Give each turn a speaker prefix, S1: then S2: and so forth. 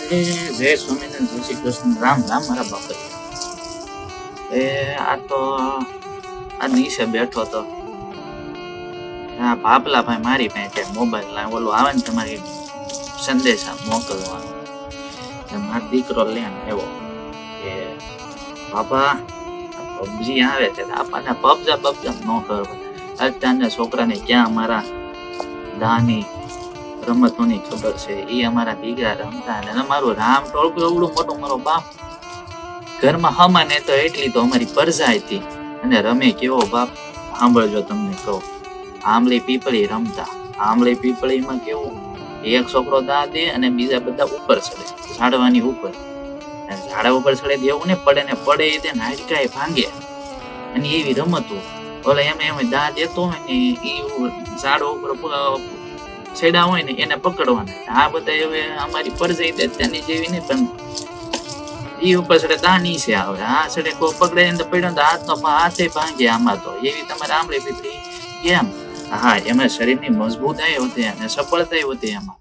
S1: જય સ્વામિનારાયણ, જય શ્રી કૃષ્ણ, રામ રામ મારા બાપા. આ તો આ નીચે બેઠો તો આ ભાપલા ભાઈ મારી પાસે મોબાઈલ લાવ, ઓલું આવે ને તમારી સંદેશા મોકલવાનો, મારો દીકરો લેન એવો કે બાપા પબજી આવે છે, આપણને પબજા ન કરવા. અત્યારના છોકરાને ક્યાં અમારા દાની રમતોની ખબર છે. એ અમારા દીકરા રમતા અને અમારું રામ ટોળકું એવડું મોટું, મારો બાપ ઘરમાં હમાને તો એટલી તો અમારી પરજા હતી. અને રમે કેવો બાપ સાંભળજો, તમને કહું. આંબલી પીપળી રમતા. આંબલી પીપળીમાં કેવું, એક છોકરો દા દે અને બીજા બધા ઉપર ચડે, ઝાડવાની ઉપર. ઝાડા ઉપર ચડે દેવું ને પડે ને પડે તે હાડકાએ ભાંગે. અને એવી રમતું. ઓલે એમ દા દેતો હોય ને એ ઝાડ ઉપર છેડા હોય ને એને પકડવાના. આ બધા હવે અમારી પરજાઈ દે ત્યાંની જેવી નહીં, પણ એ ઉપર ચડે દા નીચે આવે. આ ચડે કોઈ પકડે ને પડ્યો તો હાથે ભાંગે. આમાં તો એવી તમારે આંબળી પીપળી કેમ? હા, એમાં શરીરની મજબૂતાઈ હોતી અને સફળતા હોતી એમાં.